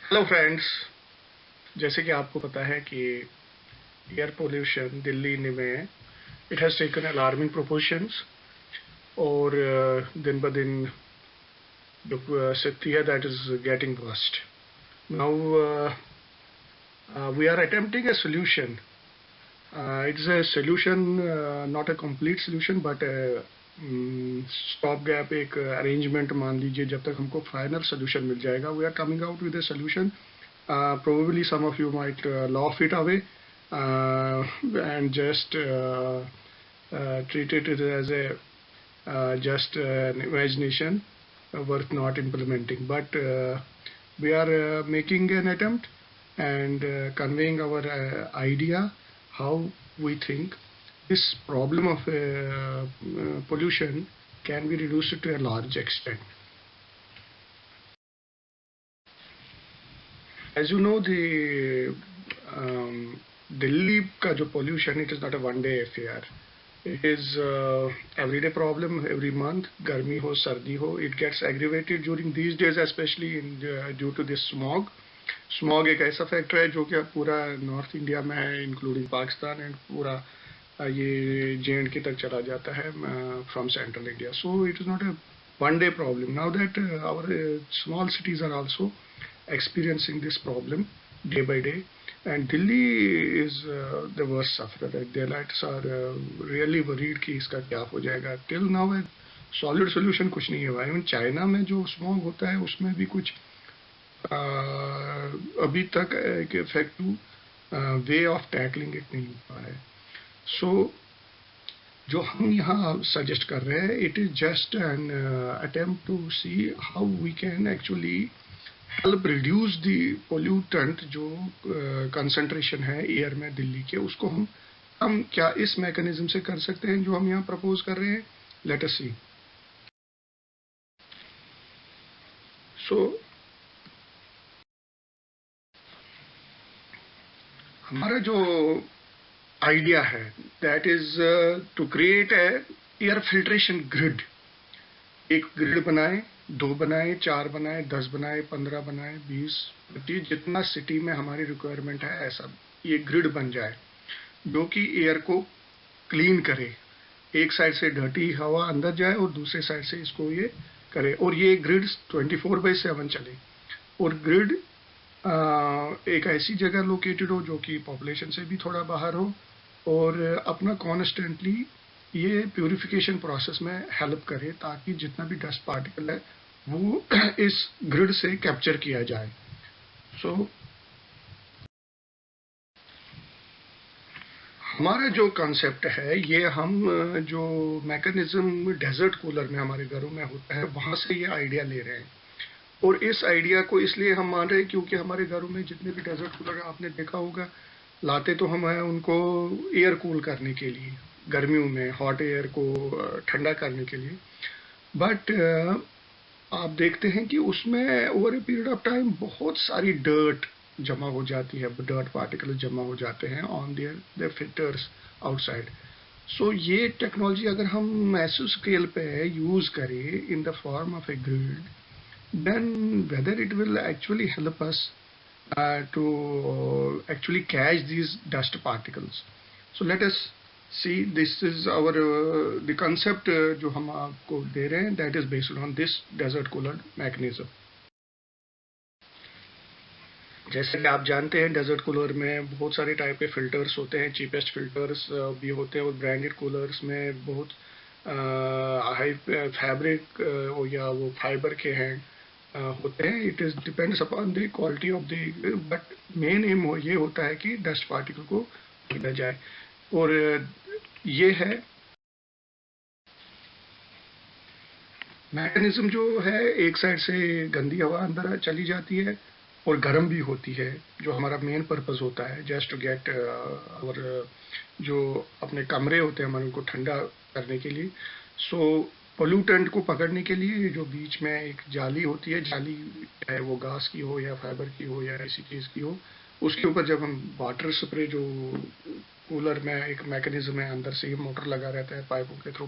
Hello friends. जैसे कि आपको पता है कि एयर पोल्यूशन दिल्ली में it has taken alarming proportions और दिन ब दिन जो स्थिति है that is getting worst. Now we are attempting a solution. It's a solution, not a complete solution, but stop gap एक अरेंजमेंट मान लीजिए जब तक हमको फाइनल सोल्यूशन मिल जाएगा। We are coming out with a solution. Probably some of you might laugh it away and just treat it as a just an imagination worth not implementing. But we are making an attempt and conveying our idea how we think this problem of pollution can be reduced to a large extent. As you know, the Delhi ka jo pollution, it is not a one-day affair. It is everyday problem every month. Garmi ho, sardi ho, it gets aggravated during these days, especially due to this smog. Smog एक ऐसा factor है जो कि पूरा north India में है, including Pakistan, and पूरा ये JNK तक चला जाता है from central India. So it is not a one day problem. Now that our small cities are also experiencing this problem day by day, and Delhi is the worst sufferer. The lights are really worried कि इसका क्या हो जाएगा. Till now solid solution कुछ नहीं है भाई. Even China में जो स्मॉग होता है उसमें भी कुछ अभी तक एक effective way of tackling it नहीं हुआ है. सो जो हम यहाँ सजेस्ट कर रहे हैं, it is just an attempt to see how we can actually help reduce the pollutant जो कंसंट्रेशन है एयर में दिल्ली के, उसको हम क्या इस मैकेनिज्म से कर सकते हैं जो हम यहाँ प्रपोज कर रहे हैं. लेट अस सी. सो हमारा जो आइडिया है that is to create a air filtration grid. एक ग्रिड बनाए, 2 बनाए, 4 बनाए, 10 बनाए, 15 बनाए, 20, 25, जितना सिटी में हमारी रिक्वायरमेंट है ऐसा ये ग्रिड बन जाए जो कि एयर को क्लीन करे. एक साइड से डर्टी हवा अंदर जाए और दूसरे साइड से इसको ये करे, और ये ग्रिड 24/7 चले. और ग्रिड एक ऐसी जगह लोकेटेड हो जो कि पॉपुलेशन से भी थोड़ा बाहर हो और अपना कॉन्स्टेंटली ये प्यूरिफिकेशन प्रोसेस में हेल्प करे ताकि जितना भी डस्ट पार्टिकल है वो इस ग्रिड से कैप्चर किया जाए. सो हमारा जो कॉन्सेप्ट है ये हम जो मैकेनिज्म डेजर्ट कूलर में हमारे घरों में होता है वहाँ से ये आइडिया ले रहे हैं. और इस आइडिया को इसलिए हम मान रहे हैं क्योंकि हमारे घरों में जितने भी डेजर्ट कूलर आपने देखा होगा लाते तो हम हैं उनको एयर कूल करने के लिए, गर्मियों में हॉट एयर को ठंडा करने के लिए. बट आप देखते हैं कि उसमें over a period of time बहुत सारी डर्ट जमा हो जाती है, डर्ट पार्टिकल जमा हो जाते हैं ऑन देयर फिल्टर्स आउटसाइड. सो ये टेक्नोलॉजी अगर हम मैसिव स्केल पे यूज करें in the form of a grid, then whether it will actually help us to actually catch these dust particles. So let us see. This is our the concept जो हम आपको दे रहे हैं that is based on this desert cooler mechanism. जैसे कि आप जानते हैं डेजर्ट कूलर में बहुत सारे टाइप के फिल्टर्स होते हैं. चीपेस्ट फिल्टर्स भी होते हैं और ब्रांडेड कूलर्स में बहुत हाई फैब्रिक या वो फाइबर के हैं होते हैं. It is depends upon the quality of the, but main M ये होता है कि डस्ट पार्टिकल को किया जाए. और ये है मैकेनिज्म जो है, एक साइड से गंदी हवा अंदर चली जाती है और गर्म भी होती है, जो हमारा मेन पर्पस होता है जस्ट टू गेट और जो अपने कमरे होते हैं हमारे उनको ठंडा करने के लिए. सो पोल्यूटेंट को पकड़ने के लिए जो बीच में एक जाली होती है, जाली है वो घास की हो या फाइबर की हो या ऐसी चीज़ की हो, उसके ऊपर जब हम वाटर स्प्रे, जो कूलर में एक मैकेनिज्म है अंदर से ही मोटर लगा रहता है पाइपों के थ्रू,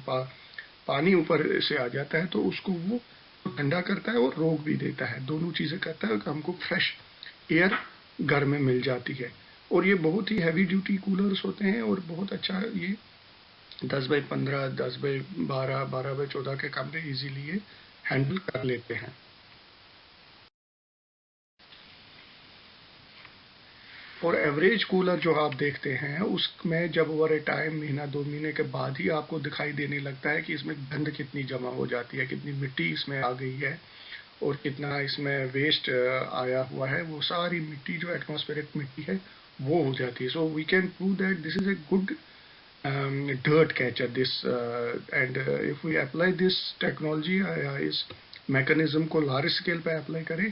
पानी ऊपर से आ जाता है तो उसको वो ठंडा करता है और रोक भी देता है. दोनों चीज़ें करता है कि हमको फ्रेश एयर घर में मिल जाती है। और ये बहुत ही हैवी ड्यूटी कूलर्स होते हैं और बहुत अच्छा ये 10x15, 10x12, 12x14 के कमरे इजीली ये हैंडल कर लेते हैं। और एवरेज कूलर जो आप देखते हैं उसमें जब ओवर ए टाइम महीना 2 महीने के बाद ही आपको दिखाई देने लगता है कि इसमें गंद कितनी जमा हो जाती है, कितनी मिट्टी इसमें आ गई है और कितना इसमें वेस्ट आया हुआ है। वो सारी मिट्टी जो एटमॉस्फेरिक मिट्टी है वो हो जाती है। So we can prove that this is a good dirt catcher, this and if we apply this technology, इस mechanism को large scale पे apply करें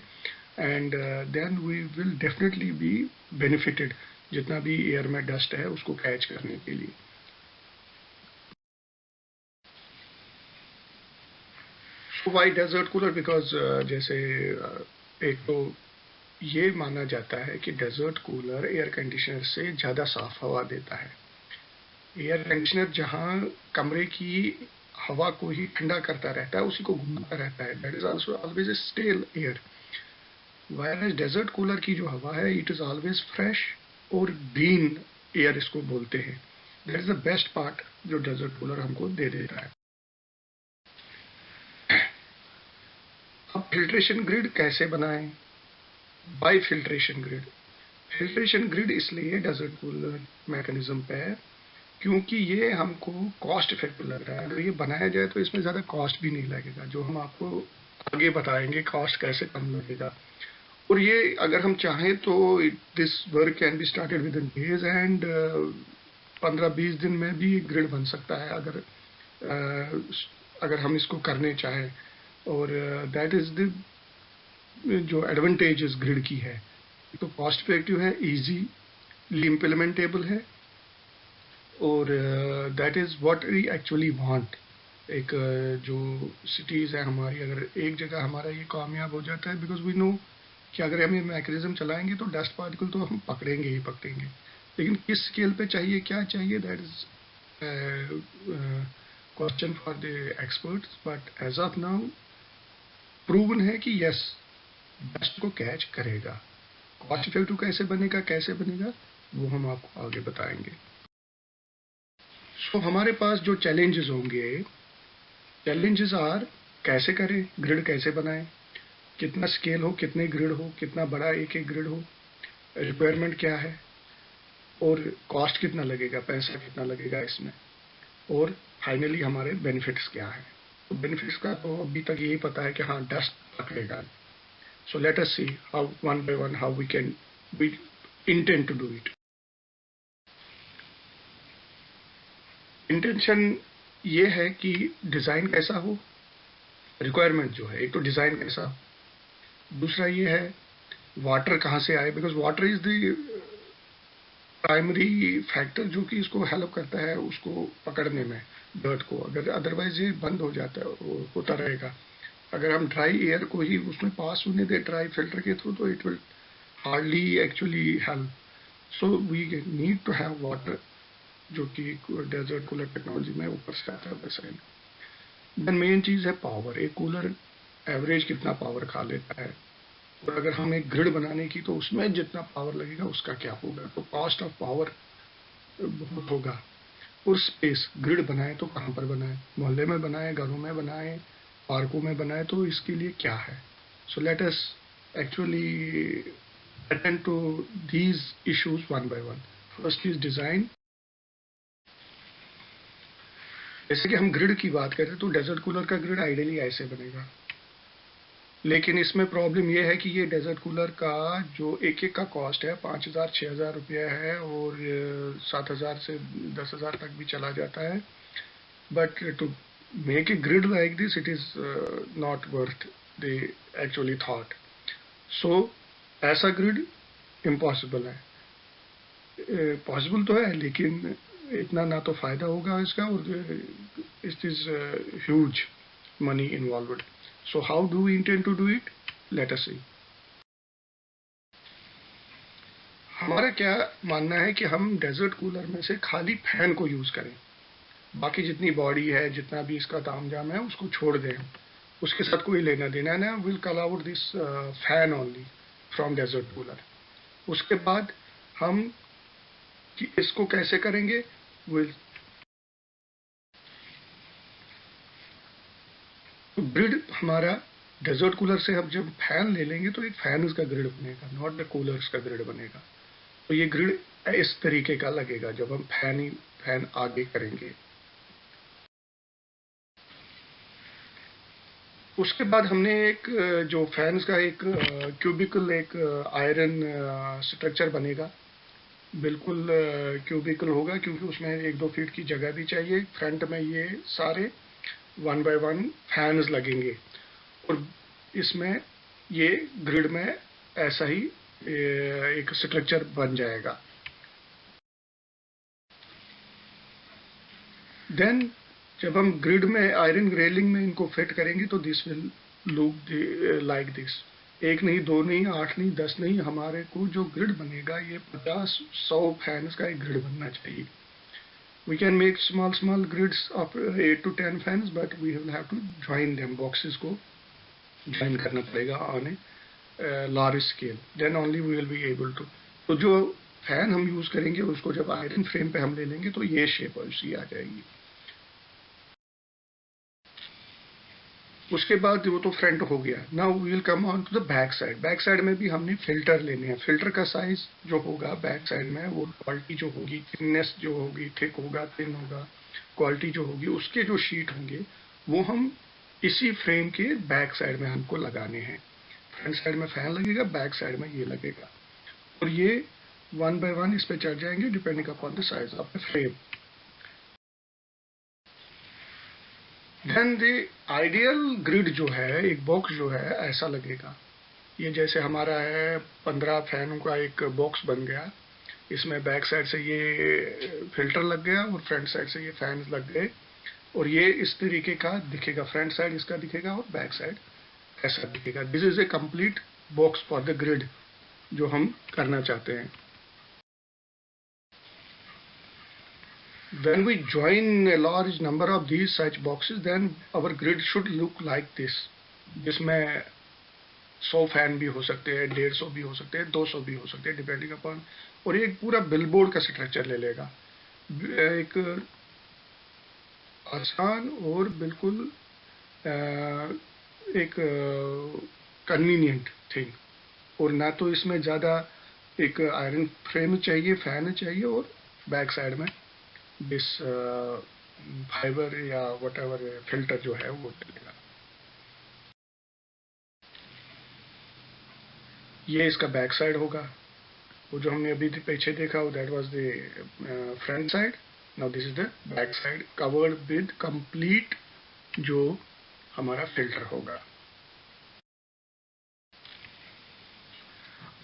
and then we will definitely be benefited जितना भी एयर में डस्ट है उसको catch करने के लिए। So why desert cooler? Because जैसे एक तो ये माना जाता है कि डेजर्ट कूलर एयर कंडीशनर से ज़्यादा साफ हवा देता है। एयर कंडीशनर जहां कमरे की हवा को ही ठंडा करता रहता है, उसी को घुमाता रहता है, that is also always a stale air. Wireless desert cooler की जो हवा है इट इज ऑलवेज फ्रेश और ग्रीन एयर इसको बोलते हैं। That is the best part जो डेजर्ट कूलर हमको दे देता है। अब फिल्ट्रेशन ग्रिड कैसे बनाएं? By filtration grid. Filtration grid इसलिए डेजर्ट कूलर मैकेनिज्म पे है क्योंकि ये हमको कॉस्ट इफेक्टिव लग रहा है। अगर ये बनाया जाए तो इसमें ज़्यादा कॉस्ट भी नहीं लगेगा, जो हम आपको आगे बताएंगे कॉस्ट कैसे कम लगेगा। और ये अगर हम चाहें तो this work can be started with in days and 15-20 दिन में भी ग्रिड बन सकता है अगर हम इसको करने चाहें। और दैट इज द जो एडवांटेजेस ग्रिड की है, तो कॉस्ट इफेक्टिव है, इजीली इम्प्लीमेंटेबल है और that is what we actually want. एक जो सिटीज़ है हमारी, अगर एक जगह हमारा ये कामयाब हो जाता है, बिकॉज वी नो कि अगर हम ये मैकेनिज्म चलाएंगे तो डस्ट पार्टिकल तो हम पकड़ेंगे ही पकड़ेंगे, लेकिन किस स्केल पे चाहिए, क्या चाहिए, that is question for the experts. But as of now proven है कि यस डस्ट को कैच करेगा। कॉस्ट इफेक्टिव कैसे बनेगा वो हम आपको आगे बताएंगे। सो हमारे पास जो चैलेंजेस होंगे, चैलेंजेस आर कैसे करें, ग्रिड कैसे बनाएं, कितना स्केल हो, कितने ग्रिड हो, कितना बड़ा एक एक ग्रिड हो, रिक्वायरमेंट क्या है और कॉस्ट कितना लगेगा, पैसा कितना लगेगा इसमें, और फाइनली हमारे बेनिफिट्स क्या है। तो बेनिफिट्स का तो अभी तक यही पता है कि हाँ डस्ट पकड़ेगा। So let us see how one by one how we intend to do it. Intention ये है कि डिज़ाइन कैसा हो, रिक्वायरमेंट जो है, एक तो डिज़ाइन कैसा, दूसरा ये है वाटर कहाँ से आए, because water is the primary factor जो कि इसको हेल्प करता है उसको पकड़ने में, डर्ट को। अगर अदरवाइज ये बंद हो जाता है, होता रहेगा। अगर हम ड्राई एयर को ही उसमें पास होने दे ड्राई फिल्टर के थ्रू, तो it will hardly actually help. So we need to have water, जो कि डेजर्ट कूलर टेक्नोलॉजी में ऊपर से आता है वैसा ही। देन मेन चीज़ है पावर। एक कूलर एवरेज कितना पावर खा लेता है, और अगर हम एक ग्रिड बनाने की तो उसमें जितना पावर लगेगा उसका क्या होगा। तो कॉस्ट ऑफ पावर बहुत होगा। और स्पेस, ग्रिड बनाए तो कहाँ पर बनाए, मोहल्ले में बनाए, घरों में बनाए, पार्कों में बनाए, तो इसके लिए क्या है। So let us actually attend to these issues one by one. First is design. जैसे कि हम ग्रिड की बात करें तो डेजर्ट कूलर का ग्रिड आइडियली ऐसे बनेगा, लेकिन इसमें प्रॉब्लम यह है कि ये डेजर्ट कूलर का जो एक एक का कॉस्ट है 5,000 6,000 रुपया है, और 7,000 से 10,000 तक भी चला जाता है। But to make a grid like this it is not worth the actually thought. So ऐसा ग्रिड इम्पॉसिबल है। पॉसिबल तो है लेकिन इतना ना तो फायदा होगा इसका, और it is huge money involved. So how do we intend to do it, let us see. हमारा क्या मानना है कि हम डेजर्ट कूलर में से खाली फैन को यूज करें, बाकी जितनी बॉडी है, जितना भी इसका तामझाम है उसको छोड़ दें, उसके साथ कोई लेना देना ना, will call out this fan only. From desert cooler. उसके बाद हम इसको कैसे करेंगे, विल ग्रिड हमारा डेजर्ट कूलर से हम जब फैन ले लेंगे तो एक फैन का ग्रिड बनेगा, नॉट द कूलर्स का ग्रिड बनेगा। तो ये ग्रिड इस तरीके का लगेगा जब हम फैन आगे करेंगे। उसके बाद हमने एक जो फैन्स का एक क्यूबिकल, एक आयरन स्ट्रक्चर बनेगा, बिल्कुल क्यूबिकल होगा, क्योंकि उसमें 1-2 फीट की जगह भी चाहिए। फ्रंट में ये सारे 1 बाय 1 फैन्स लगेंगे और इसमें ये ग्रिड में ऐसा ही एक स्ट्रक्चर बन जाएगा। देन जब हम ग्रिड में आयरन रेलिंग में इनको फिट करेंगे तो this will look like this. एक नहीं, 2 नहीं, 8 नहीं, 10 नहीं, हमारे को जो ग्रिड बनेगा ये 50-100 फैन्स का एक ग्रिड बनना चाहिए। We can make small grids of 8 to 10 fans, but we will have to join them, boxes को join करना पड़ेगा on a large scale, then only we will be able to। तो जो फैन हम यूज करेंगे उसको जब आयरन फ्रेम पे हम ले लेंगे तो ये शेप उसकी आ जाएगी। उसके बाद वो तो फ्रंट हो गया। Now we will come on to the back side. Back side में भी हमने फिल्टर लेने हैं। फिल्टर का साइज जो होगा बैक साइड में, वो क्वालिटी जो होगी, थिकनेस जो होगी, थिक होगा, थिन होगा, क्वालिटी जो होगी, उसके जो शीट होंगे वो हम इसी फ्रेम के बैक साइड में हमको लगाने हैं। फ्रंट साइड में फैन लगेगा, बैक साइड में ये लगेगा और ये 1 बाय 1 इस पे चढ़ जाएंगे depending upon the size of the frame. Then the ideal grid जो है, एक बॉक्स जो है ऐसा लगेगा। ये जैसे हमारा है 15 फैनों का एक बॉक्स बन गया। इसमें बैक साइड से ये फिल्टर लग गया और फ्रंट साइड से ये फैन लग गए और ये इस तरीके का दिखेगा। फ्रंट साइड इसका दिखेगा और बैक साइड ऐसा दिखेगा। This is A complete box for the grid जो हम करना चाहते हैं। When we join a large number of these such boxes, then our grid should look like this, जिसमें 100 फैन भी हो सकते हैं, 150 भी हो सकते हैं, 200 भी हो सकते हैं, डिपेंडिंग अपॉन। और एक पूरा बिलबोर्ड का स्ट्रक्चर ले लेगा, एक आसान और बिल्कुल एक कन्वीनियंट थिंग। और ना तो इसमें ज़्यादा एक आयरन फ्रेम चाहिए, फैन चाहिए, और बैक साइड में दिस फाइबर या वट फिल्टर जो है वो डलेगा। ये इसका बैक साइड होगा। वो जो हमने अभी पीछे देखा वो that was the front side. Now this is the back side covered with complete जो हमारा फिल्टर होगा।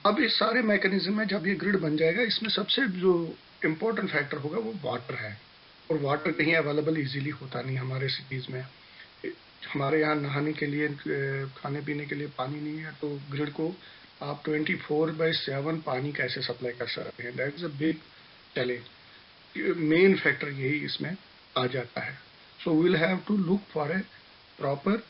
अब इस सारे मैकेनिज्म में जब ये ग्रिड बन जाएगा, इसमें सबसे जो इम्पोर्टेंट फैक्टर होगा वो वाटर है। और वाटर कहीं अवेलेबल इजीली होता नहीं हमारे सिटीज में। हमारे यहाँ नहाने के लिए, खाने पीने के लिए पानी नहीं है, तो ग्रिड को आप 24/7 पानी कैसे सप्लाई कर सकते हैं? That is a big challenge. Main factor यही इसमें आ जाता है। So we will have to look for a proper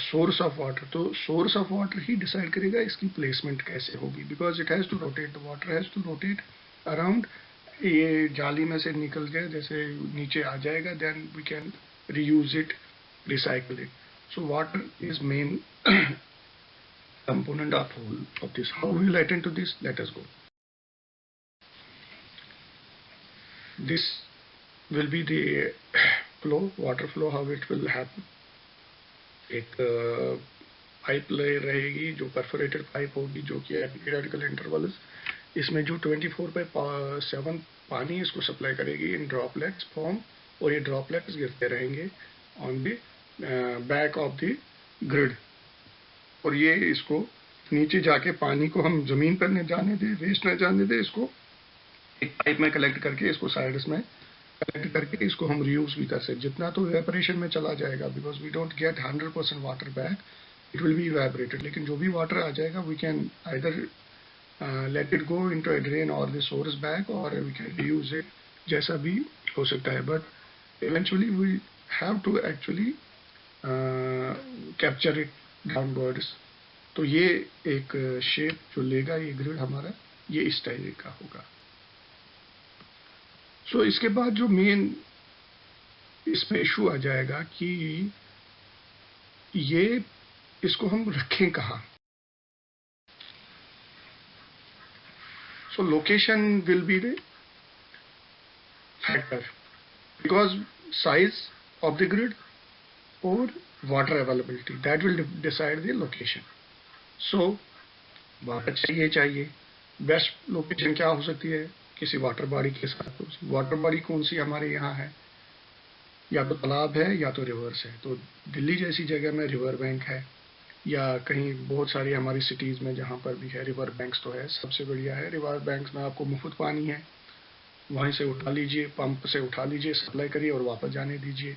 source of water. तो सोर्स ऑफ वाटर ही डिसाइड करेगा इसकी प्लेसमेंट कैसे होगी, because it has to rotate, the water has to rotate around. ये जाली में से निकल के जैसे नीचे आ जाएगा, then we can reuse it, recycle it. So water is main component of this. How we will attend to this? Let us go. This will be the flow, water flow, how it will happen. एक pipe रहेगी जो perforated pipe होगी, जो कि periodical intervals, इसमें जो 24/7 पानी इसको सप्लाई करेगी इन ड्रॉपलेट्स फॉर्म, और ये ड्रॉपलेट्स गिरते रहेंगे on the back of the grid. और ये इसको नीचे जाके पानी को हम जमीन पर न जाने दे, वेस्ट न जाने दे, इसको एक पाइप में कलेक्ट करके इसको साइड्स में कलेक्ट करके इसको हम रीयूज भी कर सकते। जितना तो इवेपोरेशन में चला जाएगा, because we don't get 100% water back, it will be evaporated. लेकिन जो भी वाटर आ जाएगा we can either let it go into a drain और द सोर्स बैक, और वी कैन रीयूज इट, जैसा भी हो सकता है। But eventually we have to actually capture it downwards तो ये एक शेप जो लेगा ये ग्रिड हमारा, ये इस टाइप का होगा। सो इसके बाद जो मेन इसमें इशू आ जाएगा कि ये इसको हम रखें कहाँ। So location will be the factor, because size of the grid और water availability, that will decide the location. So water चाहिए, बेस्ट लोकेशन क्या हो सकती है, किसी वाटर बॉडी के साथ। वाटर बॉडी कौन सी हमारे यहाँ है, या तो तालाब है या तो रिवर्स है। तो दिल्ली जैसी जगह में रिवर बैंक है, या कहीं बहुत सारी हमारी सिटीज़ में जहाँ पर भी है रिवर बैंक्स तो है, सबसे बढ़िया है। रिवर बैंक्स में आपको मुफ्त पानी है, वहीं से उठा लीजिए, पंप से उठा लीजिए, सप्लाई करिए और वापस जाने दीजिए।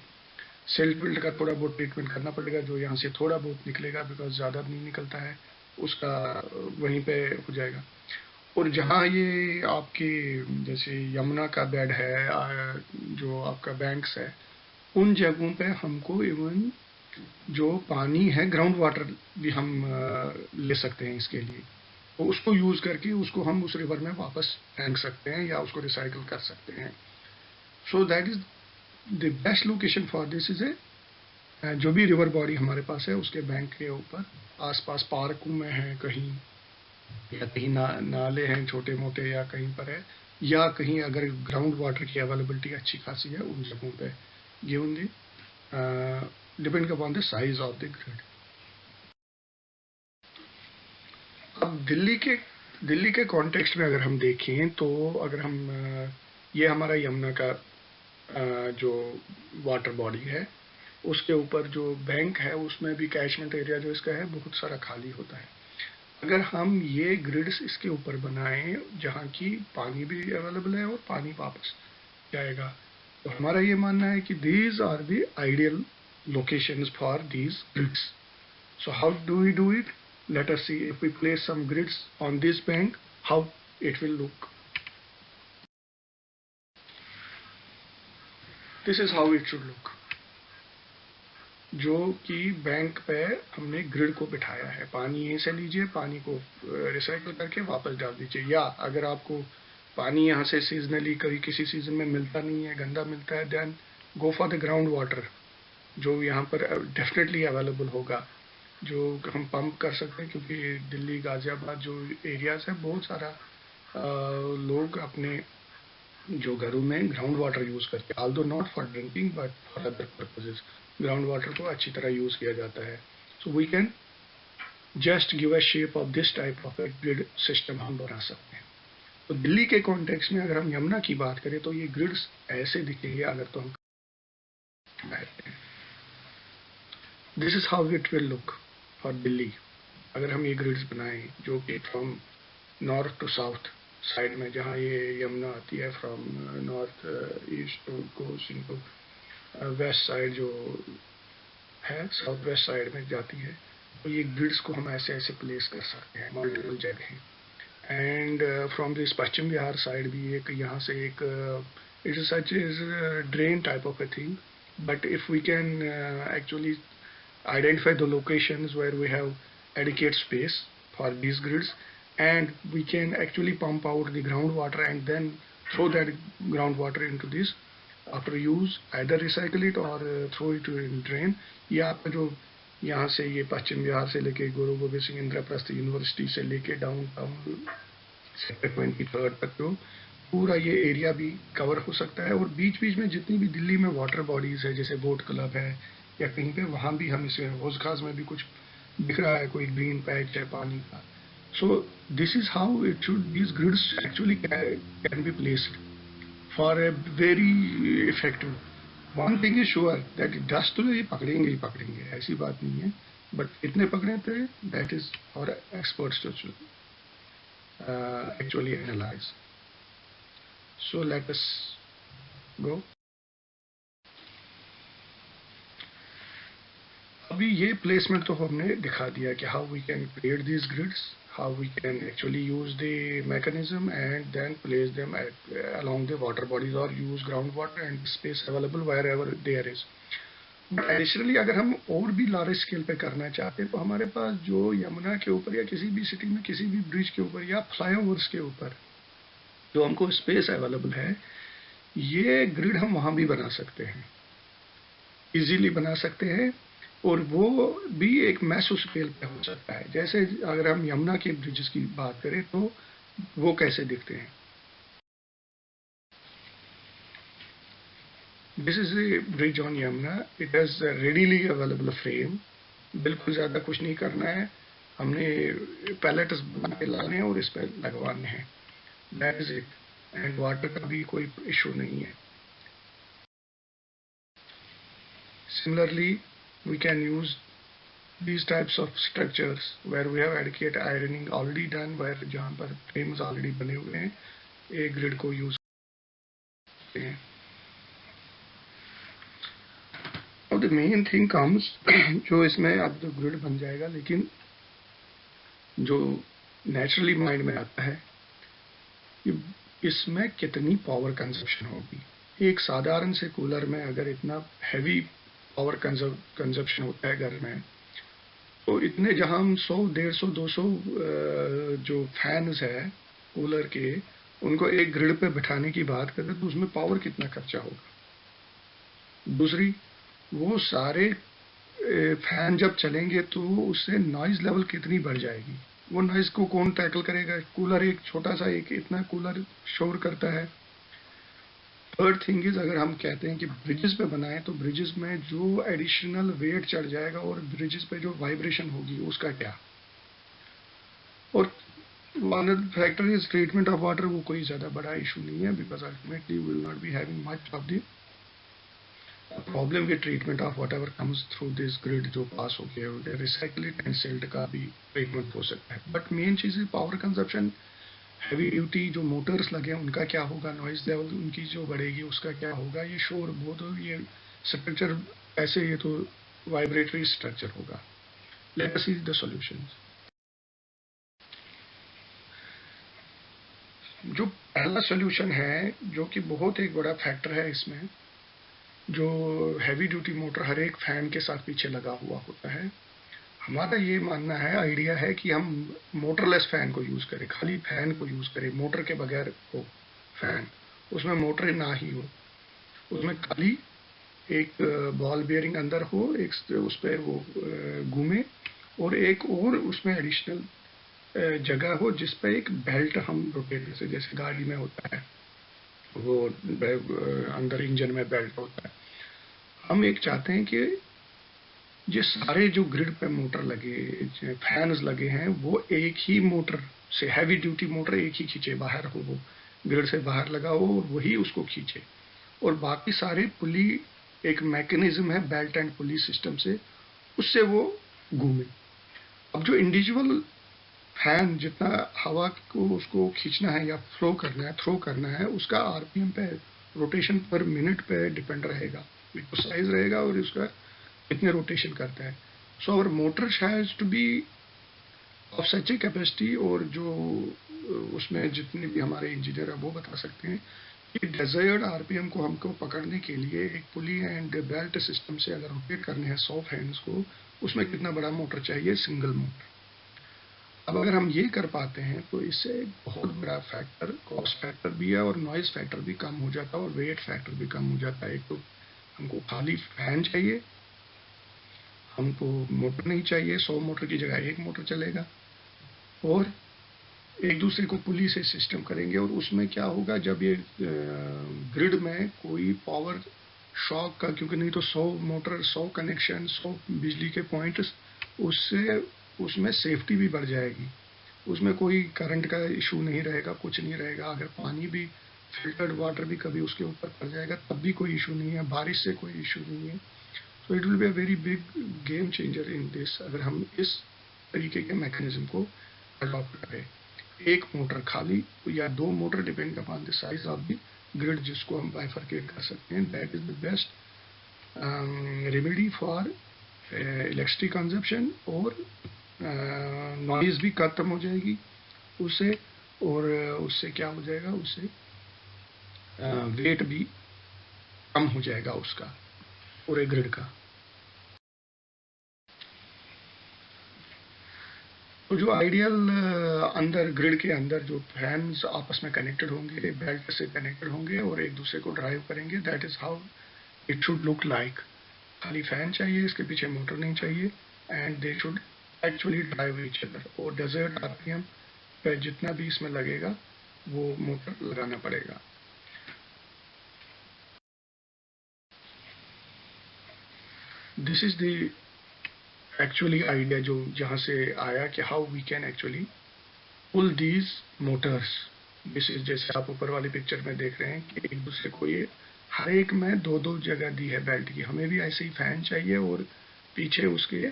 सिल्ट विल्ट का थोड़ा बहुत ट्रीटमेंट करना पड़ेगा, जो यहाँ से थोड़ा बहुत निकलेगा, बिकॉज ज़्यादा नहीं निकलता है, उसका वहीं पे हो जाएगा। और जहाँ ये आपकी जैसे यमुना का बेड है, जो आपका बैंक्स है, उन जगहों पे हमको इवन जो पानी है ग्राउंड वाटर भी हम ले सकते हैं इसके लिए। तो उसको यूज़ करके उसको हम उस रिवर में वापस फेंक सकते हैं या उसको रिसाइकिल कर सकते हैं। So that is the best location for this is ए, जो भी रिवर बॉडी हमारे पास है उसके बैंक के ऊपर आसपास पार्कों में है कहीं, या कहीं नाले हैं छोटे मोटे, या कहीं पर है, या कहीं अगर ग्राउंड वाटर की अवेलेबिलिटी अच्छी खासी है उन जगहों पे given the, depend upon the size of the grid. अब दिल्ली के कॉन्टेक्स्ट में अगर हम देखें तो अगर हम ये हमारा यमुना का जो वाटर बॉडी है, उसके ऊपर जो बैंक है उसमें भी कैचमेंट एरिया जो इसका है बहुत सारा खाली होता है। अगर हम ये ग्रिड्स इसके ऊपर बनाएं जहाँ की पानी भी अवेलेबल है और पानी वापस जाएगा, तो हमारा ये मानना है कि these are the ideal locations for these grids. So how do we do it? Let us see if we place some grids on this bank, how it will look. This is how it should look. जो कि bank पे हमने grid को बिठाया है, पानी यहीं से लीजिए, पानी को रिसाइकिल करके वापस डाल दीजिए। या अगर आपको पानी यहाँ से सीजनली कभी किसी सीजन में मिलता नहीं है, गंदा मिलता है, then go for the ground water, जो यहाँ पर डेफिनेटली अवेलेबल होगा, जो हम पंप कर सकते हैं। क्योंकि दिल्ली गाजियाबाद जो एरियाज है, बहुत सारा लोग अपने जो घरों में ग्राउंड वाटर यूज़ करते हैं, although not for drinking but for other purposes, ground water को अच्छी तरह यूज़ किया जाता है। So we can just give a shape of this type of grid system हम बना सकते हैं। तो दिल्ली के कॉन्टेक्स्ट में अगर हम यमुना की बात करें तो ये ग्रिड्स ऐसे दिखेंगे अगर तो हम this is how it will look for Delhi. अगर हम ये ग्रिड्स बनाएं जो कि from north to south side में, जहाँ ये यमुना आती है from north east to goes into west side जो है, साउथ वेस्ट साइड में जाती है, तो ये ग्रिड्स को हम ऐसे ऐसे प्लेस कर सकते हैं मल्टीपल जगह। And from this Paschim Bihar side भी एक यहाँ से एक it is such is drain type of a thing, but if we can actually identify the locations where we have adequate space for these grids, and we can actually pump out the groundwater and then throw that groundwater into this after use, either recycle it or throw it in drain। ये आपका जो यहाँ से ये पश्चिम बिहार से लेके गुरु Govind Singh Indraprastha university से लेके डाउन टाउन सेक्टर 23 तक जो पूरा ये एरिया भी कवर हो सकता है। और बीच बीच में जितनी भी दिल्ली में वाटर बॉडीज है, जैसे बोट क्लब है या कहीं पे, वहाँ भी हम इसे हौज खास में भी कुछ दिख रहा है, कोई ग्रीन पैच है पानी का। So this is how it should, this grids actually can be placed for a very effective. One thing is sure that dust तो ये पकड़ेंगे ही पकड़ेंगे, ऐसी बात नहीं है, बट इतने पकड़े थे that is for experts to actually analyse. So let us go. अभी ये प्लेसमेंट तो हमने दिखा दिया कि how we can create these grids, how we can actually use the mechanism and then place them along the water bodies or use groundwater and space available wherever there is. Additionally अगर हम और भी large scale पे करना चाहते हैं तो हमारे पास जो यमुना के ऊपर या किसी भी सिटी में किसी भी ब्रिज के ऊपर या फ्लाईओवर्स के ऊपर जो हमको स्पेस अवेलेबल है, ये ग्रिड हम वहां भी बना सकते हैं, इजीली बना सकते हैं। और वो भी एक मैसिव स्केल पे हो सकता है। जैसे अगर हम यमुना के ब्रिजेस की बात करें तो वो कैसे दिखते हैं। This is A bridge on Yamuna, it has readily available frame. बिल्कुल ज्यादा कुछ नहीं करना है, हमने पैलेट्स बना के लाने हैं और इस पर लगवाने हैं, that is it. And water का भी कोई इशू नहीं है। Similarly, we can use these types of structures where we have adequate ironing already done, where जहाँ पर frames already बने हुए हैं, एक ग्रिड को यूज करते हैं। अब द मेन थिंग कम्स जो इसमें अब तो ग्रिड बन जाएगा, लेकिन जो नेचुरली माइंड में आता है कि इसमें कितनी पावर कंजप्शन होगी। एक साधारण से कूलर में अगर इतना हैवी पावर कंजप्शन होता है घर में, तो इतने जहां हम 100, 150, 200 जो फैंस है कूलर के, उनको एक ग्रिड पे बिठाने की बात करें तो उसमें पावर कितना खर्चा होगा। दूसरी, वो सारे फैन जब चलेंगे तो उससे नॉइज लेवल कितनी बढ़ जाएगी। वो नॉइज को कौन टैकल करेगा। कूलर एक छोटा सा, एक इतना कूलर शोर करता है। थर्ड थिंग इज, अगर हम कहते हैं कि ब्रिजेस पे बनाएं तो ब्रिजेस में जो एडिशनल वेट चढ़ जाएगा और ब्रिजेस पे जो वाइब्रेशन होगी उसका क्या। और one factor is treatment of water, वो कोई ज्यादा बड़ा इशू नहीं है, because ultimately will not be having much of the problem with treatment of what ever comes through this grid जो पास हो गया। रिसाइकल एंड सिल्ट का भी ट्रीटमेंट हो सकता है। बट मेन चीज है पावर कंजप्शन। हैवी ड्यूटी जो मोटर्स लगे हैं उनका क्या होगा, नॉइज लेवल उनकी जो बढ़ेगी उसका क्या होगा, ये शोर बहुत हो, ये स्ट्रक्चर ऐसे, ये तो वाइब्रेटरी स्ट्रक्चर होगा। Late us see the solutions. जो पहला सॉल्यूशन है, जो कि बहुत एक बड़ा फैक्टर है इसमें, जो हैवी ड्यूटी मोटर हर एक फैन के साथ पीछे लगा हुआ होता है, हमारा ये मानना है, आइडिया है कि हम मोटरलेस फैन को यूज करें, खाली फैन को यूज करें, मोटर के बगैर हो फैन, उसमें मोटर ना ही हो, उसमें खाली एक बॉल बियरिंग अंदर हो, एक उस पर वो घूमे, और एक और उसमें एडिशनल जगह हो जिस पे एक बेल्ट हम रोटेट, जैसे गाड़ी में होता है वो अंदर इंजन में बेल्ट होता है। हम एक चाहते हैं कि ये सारे जो ग्रिड पे मोटर लगे, फैंस लगे हैं, वो एक ही मोटर से, हैवी ड्यूटी मोटर एक ही खींचे, बाहर हो, वो ग्रिड से बाहर लगा हो और वही उसको खींचे, और बाकी सारे पुली, एक मैकेनिज्म है बेल्ट एंड पुली सिस्टम से, उससे वो घूमे। अब जो इंडिविजुअल फैन जितना हवा को उसको खींचना है या फ्लो करना है, थ्रो करना है, उसका आरपीएम पे, रोटेशन पर मिनट पे डिपेंड रहेगा, तो साइज रहेगा और उसका कितने रोटेशन करता है। So our motor has to be of such a capacity, और जो उसमें जितने भी हमारे इंजीनियर है वो बता सकते हैं कि डिजायर्ड आरपीएम को हमको पकड़ने के लिए एक पुली एंड बेल्ट सिस्टम से अगर रोटेट करने हैं 100 फैंस को, उसमें कितना बड़ा मोटर चाहिए, सिंगल मोटर। अब अगर हम ये कर पाते हैं तो इससे एक बहुत बड़ा फैक्टर, कॉस्ट फैक्टर भी है और नॉइज फैक्टर भी कम हो जाता है और वेट फैक्टर भी कम हो जाता है। एक तो हमको खाली फैन चाहिए, हमको मोटर नहीं चाहिए, 100 मोटर की जगह एक मोटर चलेगा, और एक दूसरे को पुली से सिस्टम करेंगे। और उसमें क्या होगा, जब ये ग्रिड में कोई पावर शॉक का, क्योंकि नहीं तो 100 मोटर, 100 कनेक्शन, 100 बिजली के पॉइंट्स, उससे उसमें सेफ्टी भी बढ़ जाएगी, उसमें कोई करंट का इशू नहीं रहेगा, कुछ नहीं रहेगा। अगर पानी भी, फिल्टर्ड वाटर भी कभी उसके ऊपर पड़ जाएगा तब भी कोई इशू नहीं है, बारिश से कोई इशू नहीं है। So it will be a very big game changer in this, अगर हम इस तरीके के मैकेनिज्म को अडॉप्ट करें। एक मोटर खाली या दो motor, depend upon the size of the grid, जिसको हम बाइफरकेट कर सकते हैं। That is the best remedy for electricity consumption, और नॉइज भी खत्म हो जाएगी उससे, और उससे क्या हो जाएगा, उससे वेट भी कम हो जाएगा उसका, पूरे ग्रिड का। तो जो आइडियल अंदर ग्रिड के अंदर जो फैंस आपस में कनेक्टेड होंगे, बेल्ट से कनेक्टेड होंगे और एक दूसरे को ड्राइव करेंगे, that is how it should look like. खाली फैन चाहिए, इसके पीछे मोटर नहीं चाहिए, and they should actually drive each other. और डेजर्ट आरपीएम पे जितना भी इसमें लगेगा वो मोटर लगाना पड़ेगा। This is the actually idea जो जहाँ से आया कि how we can actually pull these motors. This is जैसे आप ऊपर वाली पिक्चर में देख रहे हैं कि एक दूसरे को ये हर एक में दो दो जगह दी है बेल्ट की। हमें भी ऐसे ही फैन चाहिए और पीछे उसके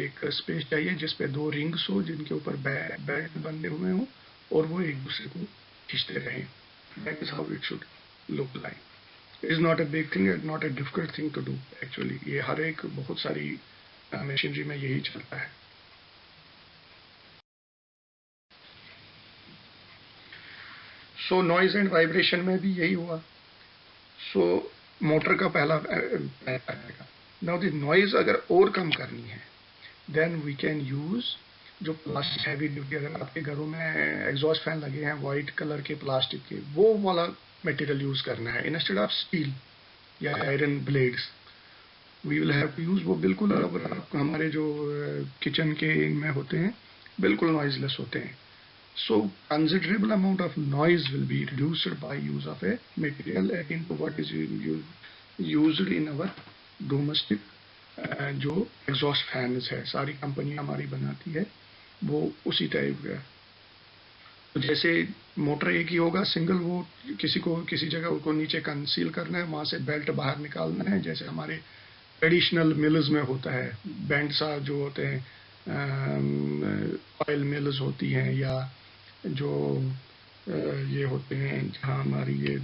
एक स्पेस चाहिए जिसपे दो रिंग्स हो जिनके ऊपर बेल्ट बंधे हुए हों और वो एक दूसरे को खींचते रहें। That is how it should look like. Is not a big thing, not a difficult thing to do actually. ये हर एक बहुत सारी मशीनरी में यही चलता है। सो नॉइज एंड वाइब्रेशन में भी यही हुआ। सो मोटर का पहला आएगा। नाउ द नॉइज अगर और कम करनी है देन वी कैन यूज जो प्लास्टिक हैवी ड्यूटी, अगर आपके घरों में एग्जॉस्ट फैन लगे हैं वाइट कलर के प्लास्टिक के, वो वाला मटेरियल यूज करना है इंस्टेड ऑफ स्टील या iron blades. We will have to use वो बिल्कुल हमारे जो किचन के इनमें होते हैं बिल्कुल नॉइजलेस होते हैं। So considerable amount of noise will be reduced by use of a material akin to what is used in our domestic जो एग्जॉस्ट फैंस है सारी कंपनी हमारी बनाती है वो उसी टाइप का। तो जैसे मोटर एक ही होगा सिंगल, वो किसी को किसी जगह को नीचे कंसील करना है, वहां से बेल्ट बाहर निकालना है, जैसे हमारे ट्रेडिशनल मिल्स में होता है। बैंड सा जो होते हैं, ऑयल मिल्स होती हैं या जो ये होते हैं जहाँ हमारी ये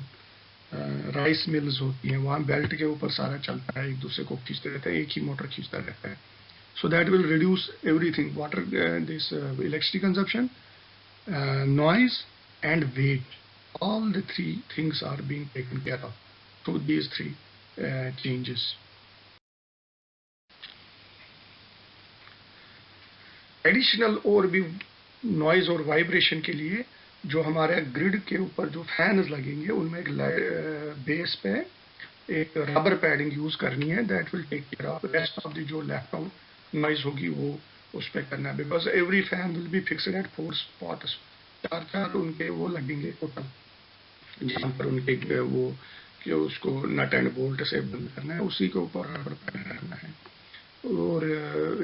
राइस मिल्स होती हैं, वहाँ बेल्ट के ऊपर सारा चलता है, एक दूसरे को खींचते रहते हैं, एक ही मोटर खींचता रहता है। So that will reduce everything, water, this electricity consumption, noise and weight. All the three things are being taken care of through these three changes. Additional और भी नॉइज और वाइब्रेशन के लिए जो हमारे ग्रिड के ऊपर जो फैन लगेंगे उनमें एक बेस पे एक रबर पैडिंग यूज करनी है। That will take care of rest of the जो लेफ्ट आउट नॉइज होगी वो उस पर करना है। Because every fan will be fixed at 4 spots, चार चार उनके वो लगेंगे टोटल, जहाँ पर उनके वो कि उसको नट एंड बोल्ट से बंद करना है, उसी के ऊपर रबर पैड करना है। और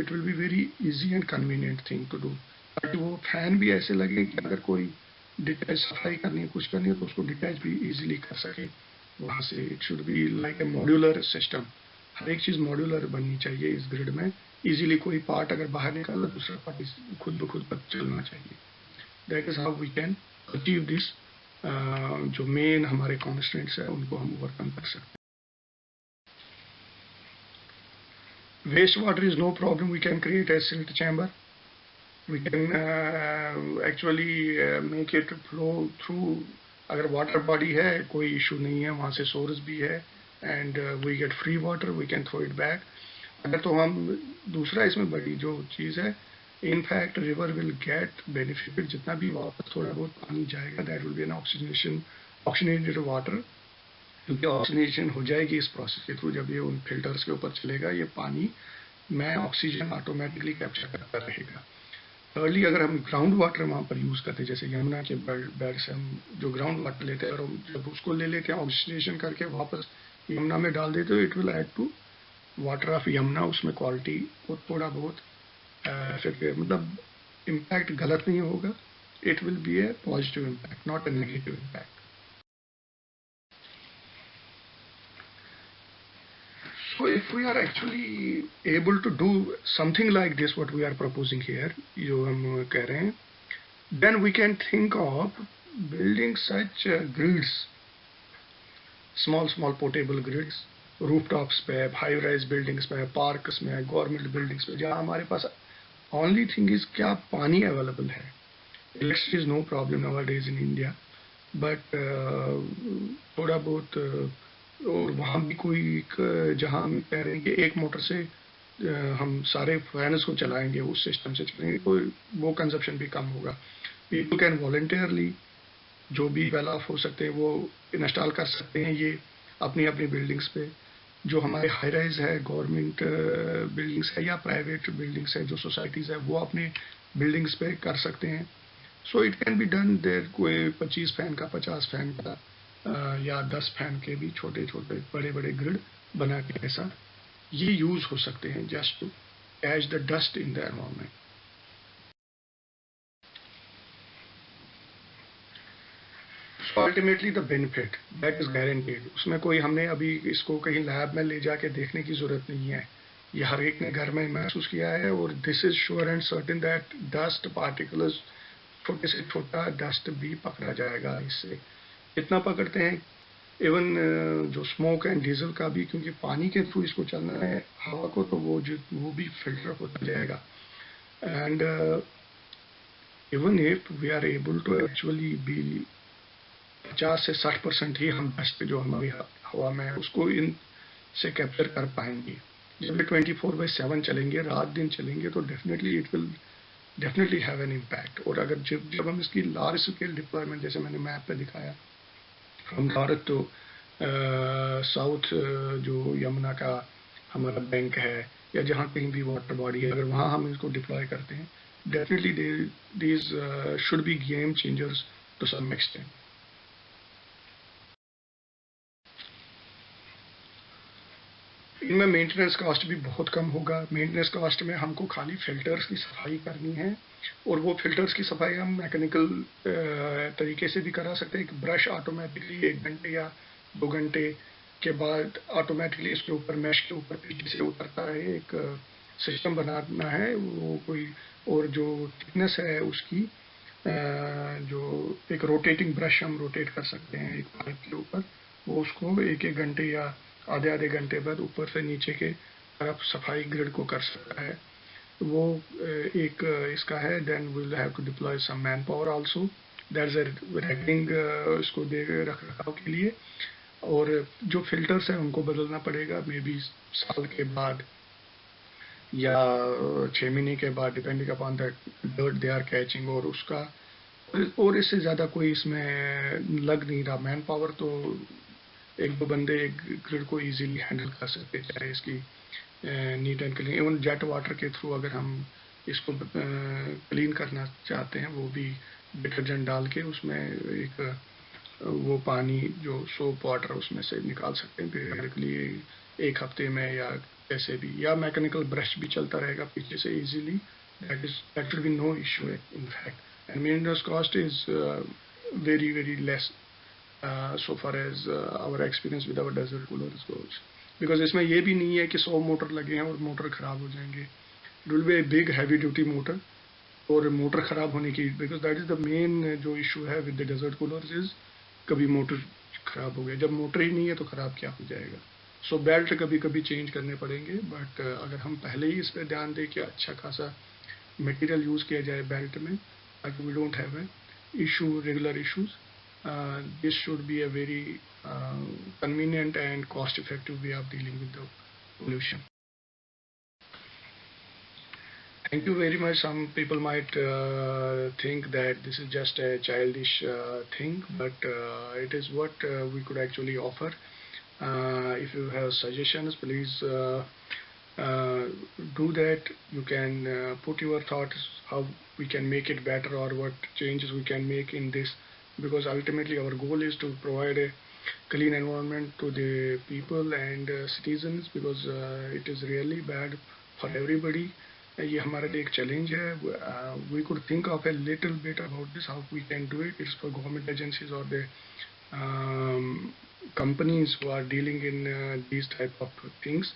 it will be very easy and convenient thing to do. ताकि वो फैन भी ऐसे लगे कि अगर कोई डिटैच सफाई करनी है कुछ करनी है तो उसको डिटैच भी इजीली कर सके वहाँ से। It should be like a modular system. हर एक चीज़ मॉड्यूलर बननी चाहिए इस ग्रिड में। इजीली कोई पार्ट अगर बाहर निकाला दूसरा पार्ट खुद ब खुद चलना चाहिए। That is how we can achieve this. जो मेन हमारे कॉन्स्टेंट्स है उनको हम ओवरकम कर सकते हैं। Wastewater is no problem. We can create a silt chamber. We can actually make it flow through. अगर वाटर बॉडी है कोई इशू नहीं है, वहाँ से सोर्स भी है and we get free water, we can throw it back. अगर तो हम दूसरा इसमें बड़ी जो चीज़ है, in fact river will get benefit, जितना भी वापस थोड़ा बहुत पानी जाएगा that will be an oxygenated water, क्योंकि ऑक्सीजनेशन हो जाएगी इस प्रोसेस के थ्रू। जब ये उन फिल्टर्स के ऊपर चलेगा ये पानी में ऑक्सीजन ऑटोमेटिकली कैप्चर करता रहेगा। अर्ली अगर हम ग्राउंड वाटर वहाँ पर यूज़ करते हैं, जैसे यमुना के बेड से हम जो ग्राउंड वाटर लेते हैं और जब उसको ले लेते हैं ऑक्सीजनेशन करके वापस यमुना में डाल देते हो, it will add to water of Yamuna. उसमें क्वालिटी को थोड़ा बहुत मतलब इम्पैक्ट गलत नहीं होगा। It will be A positive impact, not a negative impact. So if we are actually able to do something like this, what we are proposing here, जो हम कह रहे हैं, then we can think of building such grids, small portable grids, rooftops पे, high rise buildings पे, parks में, government buildings पे, जहाँ हमारे पास only thing is क्या पानी available है। Electricity is no problem nowadays in India, but थोड़ा बहुत और वहाँ भी कोई जहाँ हम कह रहे हैं कि एक मोटर से हम सारे फैंस को चलाएंगे, उस सिस्टम से चलेंगे तो वो कंजप्शन भी कम होगा। पीपल कैन वॉलंटियरली जो भी वेल ऑफ हो सकते हैं वो इंस्टॉल कर सकते हैं ये अपनी अपनी बिल्डिंग्स पे। जो हमारे हाई राइज है, गवर्नमेंट बिल्डिंग्स है या प्राइवेट बिल्डिंग्स है, जो सोसाइटीज़ है, वो अपने बिल्डिंग्स पे कर सकते हैं। So it can be done there. कोई 25 फैन का, 50 फैन का या 10 फैन के भी छोटे छोटे बड़े बड़े ग्रिड बना के ऐसा ये यूज हो सकते हैं just to catch the dust in the environment. Ultimately the benefit that is guaranteed. उसमें कोई हमने अभी इसको कहीं लैब में ले जाके देखने की जरूरत नहीं है, ये हर एक ने घर में महसूस किया है। और this is sure and certain that dust particles, छोटे से छोटा डस्ट भी पकड़ा जाएगा इससे। इतना पकड़ते हैं इवन जो स्मोक एंड डीजल का भी, क्योंकि पानी के थ्रू इसको चलना है हवा को, तो वो भी फिल्टर होता जाएगा। And even if we are able to actually be 50 से 60% ही हम डस्ट जो हमारी हवा में है उसको इन से कैप्चर कर पाएंगे। जब ये 24/7 चलेंगे, रात दिन चलेंगे, तो definitely it will definitely have an impact. और अगर जब हम इसकी लार्ज स्केल डिप्लॉयमेंट, जैसे मैंने मैप पे दिखाया, फ्रॉम नॉर्थ टू साउथ, जो यमुना का हमारा बैंक है या जहाँ कहीं भी वाटर बॉडी है, अगर वहाँ हम इसको डिप्लॉय करते हैं, definitely these should be game changers to some extent. इनमें मेंटेनेंस कॉस्ट भी बहुत कम होगा। मेंटेनेंस कॉस्ट में हमको खाली फिल्टर्स की सफाई करनी है, और वो फिल्टर्स की सफाई हम मैकेनिकल तरीके से भी करा सकते हैं। एक ब्रश ऑटोमेटिकली 1 घंटे या 2 घंटे के बाद ऑटोमेटिकली इसके ऊपर, मैश के ऊपर पीछे से उतरता है। एक सिस्टम बनाना है वो कोई, और जो थिकनेस है उसकी, जो एक रोटेटिंग ब्रश हम रोटेट कर सकते हैं एक पाइप के ऊपर, वो उसको 1-1 घंटे या आधे आधे घंटे बाद ऊपर से नीचे के तरफ सफाई ग्रिड को कर सकता है। वो एक इसका है। Then will have to deploy some man power also, that is ragging इसको दे रख रखाव के लिए। और जो फिल्टर्स हैं उनको बदलना पड़ेगा, मे बी साल के बाद या 6 महीने के बाद, depending upon the dirt they are catching. और उसका और इससे ज़्यादा कोई इसमें लग नहीं रहा मैन पावर, तो 1-2 बंदे एक ग्रिड को इजीली हैंडल कर सकते हैं, चाहे इसकी neat and clean. Even jet water के थ्रू अगर हम इसको क्लीन करना चाहते हैं, वो भी डिटर्जेंट डाल के उसमें एक वो पानी जो सोप वाटर उसमें से निकाल सकते हैं पीरियडिकली, 1 हफ्ते में या कैसे भी, या मैकेनिकल ब्रश भी चलता रहेगा पीछे से easily. That should be no issue in fact. And maintenance cost is very very less so far as our experience with our desert coolers goes, because इसमें ये भी नहीं है कि 100 मोटर लगे हैं और मोटर खराब हो जाएंगे। It will be a big heavy duty motor, और मोटर खराब होने की, because that is the main जो इशू है with the desert coolers is, कभी मोटर खराब हो गया। जब मोटर ही नहीं है तो खराब क्या हो जाएगा। सो बेल्ट कभी कभी चेंज करने पड़ेंगे, बट अगर हम पहले ही इस पर ध्यान दें कि अच्छा खासा मटेरियल यूज किया जाए बेल्ट में, ताकि we don't have a issue regular issues, this should be a very convenient and cost effective way of dealing with the pollution. Thank you very much. Some people might think that this is just a childish thing, but it is what we could actually offer. If you have suggestions, please do that. You can put your thoughts how we can make it better, or what changes we can make in this, because ultimately our goal is to provide a clean environment to the people and citizens, because it is really bad for everybody. ये हमारे लिए एक challenge है। We could think of a little bit about this, how we can do it. It's for government agencies और the companies who are dealing in these type of things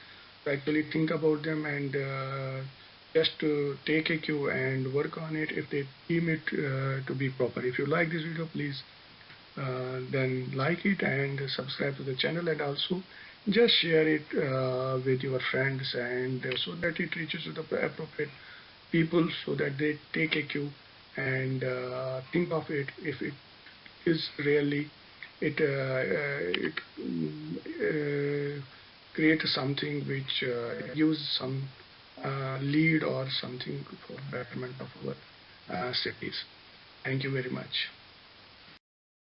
to actually think about them, and just to take a cue and work on it if they deem it to be proper. If you like this video, please then like it and subscribe to the channel, and also just share it with your friends, and so that it reaches to the appropriate people, so that they take a cue and think of it if it is really it creates something which gives some lead or something for betterment of our cities. Thank you very much.